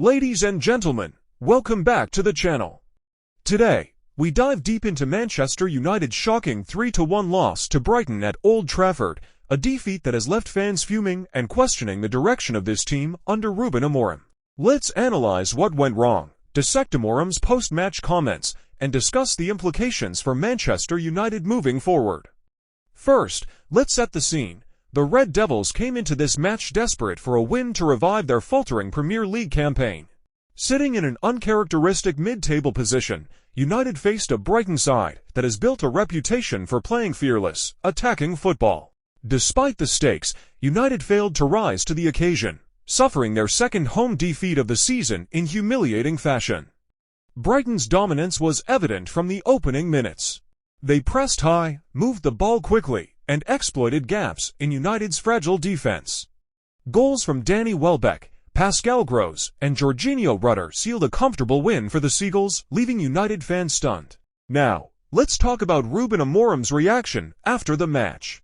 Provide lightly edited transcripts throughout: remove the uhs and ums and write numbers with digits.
Ladies and gentlemen, welcome back to the channel. Today, we dive deep into Manchester United's shocking 3-1 loss to Brighton at Old Trafford, a defeat that has left fans fuming and questioning the direction of this team under Ruben Amorim. Let's analyze what went wrong, dissect Amorim's post-match comments, and discuss the implications for Manchester United moving forward. First, let's set the scene. The Red Devils came into this match desperate for a win to revive their faltering Premier League campaign. Sitting in an uncharacteristic mid-table position, United faced a Brighton side that has built a reputation for playing fearless, attacking football. Despite the stakes, United failed to rise to the occasion, suffering their second home defeat of the season in humiliating fashion. Brighton's dominance was evident from the opening minutes. They pressed high, moved the ball quickly, and exploited gaps in United's fragile defense. Goals from Danny Welbeck, Pascal Gross, and Jorginho Rutter sealed a comfortable win for the Seagulls, leaving United fans stunned. Now, let's talk about Ruben Amorim's reaction after the match.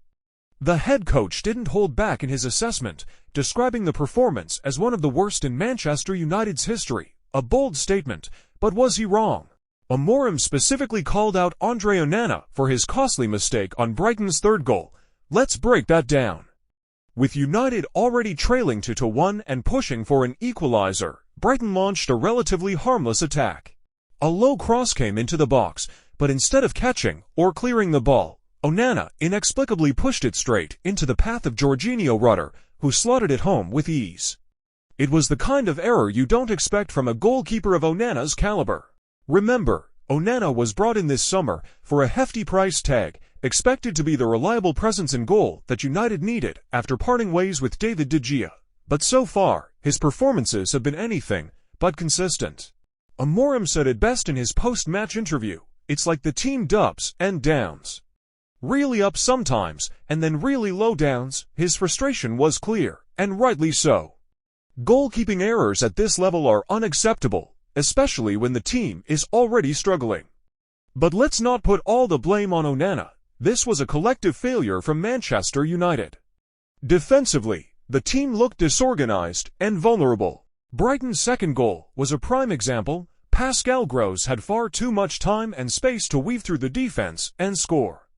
The head coach didn't hold back in his assessment, describing the performance as one of the worst in Manchester United's history. A bold statement, but was he wrong? Amorim specifically called out Andre Onana for his costly mistake on Brighton's third goal. Let's break that down. With United already trailing 2-1 and pushing for an equalizer, Brighton launched a relatively harmless attack. A low cross came into the box, but instead of catching or clearing the ball, Onana inexplicably pushed it straight into the path of Jorginho Rutter, who slotted it home with ease. It was the kind of error you don't expect from a goalkeeper of Onana's caliber. Remember, Onana was brought in this summer for a hefty price tag, expected to be the reliable presence in goal that United needed after parting ways with David De Gea. But so far, his performances have been anything but consistent. Amorim said it best in his post-match interview: "It's like the team ups and downs. Really up sometimes, and then really low downs." His frustration was clear, and rightly so. Goalkeeping errors at this level are unacceptable, especially when the team is already struggling. But let's not put all the blame on Onana. This was a collective failure from Manchester United. Defensively, the team looked disorganized and vulnerable. Brighton's second goal was a prime example. Pascal Gross had far too much time and space to weave through the defense and score.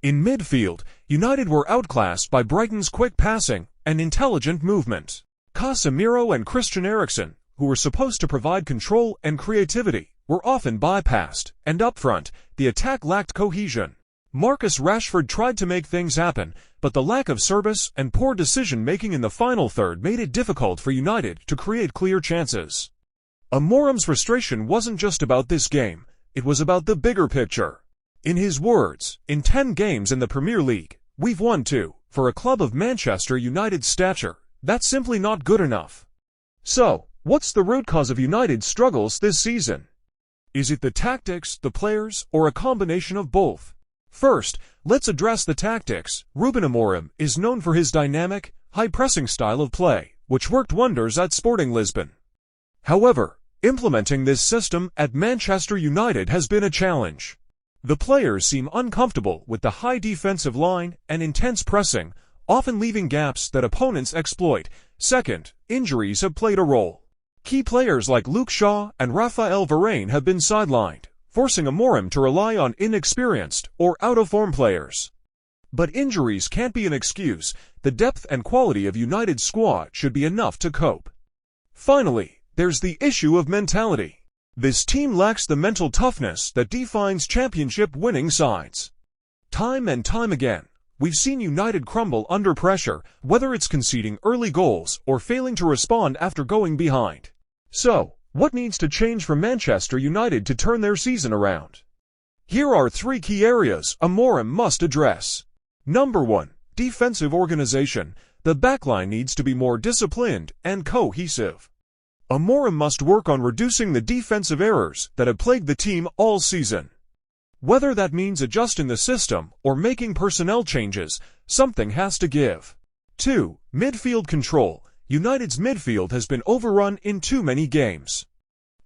In midfield, United were outclassed by Brighton's quick passing and intelligent movement. Casemiro and Christian Eriksen, who were supposed to provide control and creativity, were often bypassed, and up front, the attack lacked cohesion. Marcus Rashford tried to make things happen, but the lack of service and poor decision-making in the final third made it difficult for United to create clear chances. Amorim's frustration wasn't just about this game, it was about the bigger picture. In his words, "In 10 games in the Premier League, we've won 2. For a club of Manchester United's stature, that's simply not good enough." So, what's the root cause of United's struggles this season? Is it the tactics, the players, or a combination of both? First, let's address the tactics. Ruben Amorim is known for his dynamic, high-pressing style of play, which worked wonders at Sporting Lisbon. However, implementing this system at Manchester United has been a challenge. The players seem uncomfortable with the high defensive line and intense pressing, often leaving gaps that opponents exploit. Second, injuries have played a role. Key players like Luke Shaw and Raphael Varane have been sidelined, forcing Amorim to rely on inexperienced or out-of-form players. But injuries can't be an excuse. The depth and quality of United's squad should be enough to cope. Finally, there's the issue of mentality. This team lacks the mental toughness that defines championship-winning sides. Time and time again, we've seen United crumble under pressure, whether it's conceding early goals or failing to respond after going behind. So, what needs to change for Manchester United to turn their season around? Here are 3 key areas Amorim must address. Number 1, defensive organization. The backline needs to be more disciplined and cohesive. Amorim must work on reducing the defensive errors that have plagued the team all season. Whether that means adjusting the system or making personnel changes, something has to give. 2, midfield control. United's midfield has been overrun in too many games.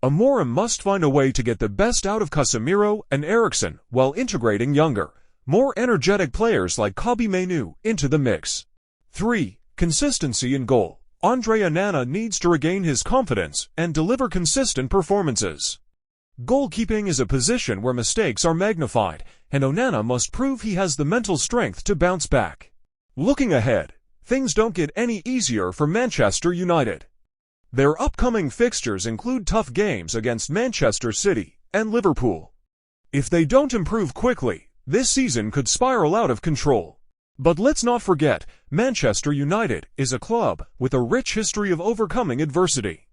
Amorim must find a way to get the best out of Casemiro and Eriksen while integrating younger, more energetic players like Kobbie Mainoo into the mix. 3, consistency in goal. Onana needs to regain his confidence and deliver consistent performances. Goalkeeping is a position where mistakes are magnified, and Onana must prove he has the mental strength to bounce back. Looking ahead, things don't get any easier for Manchester United. Their upcoming fixtures include tough games against Manchester City and Liverpool. If they don't improve quickly, this season could spiral out of control. But let's not forget, Manchester United is a club with a rich history of overcoming adversity.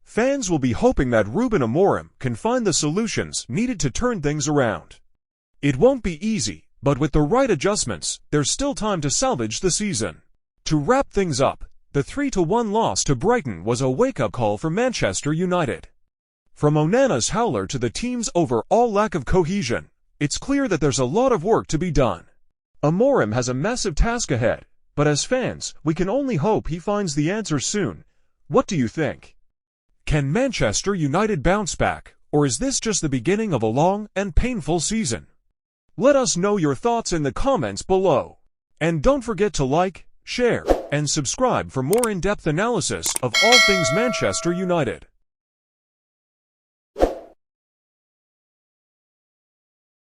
Fans will be hoping that Amorim can find the solutions needed to turn things around. It won't be easy, but with the right adjustments, there's still time to salvage the season. To wrap things up, the 3-1 loss to Brighton was a wake-up call for Manchester United. From Onana's howler to the team's overall lack of cohesion, it's clear that there's a lot of work to be done. Amorim has a massive task ahead, but as fans, we can only hope he finds the answer soon. What do you think? Can Manchester United bounce back, or is this just the beginning of a long and painful season? Let us know your thoughts in the comments below. And don't forget to like, share, and subscribe for more in-depth analysis of all things Manchester United.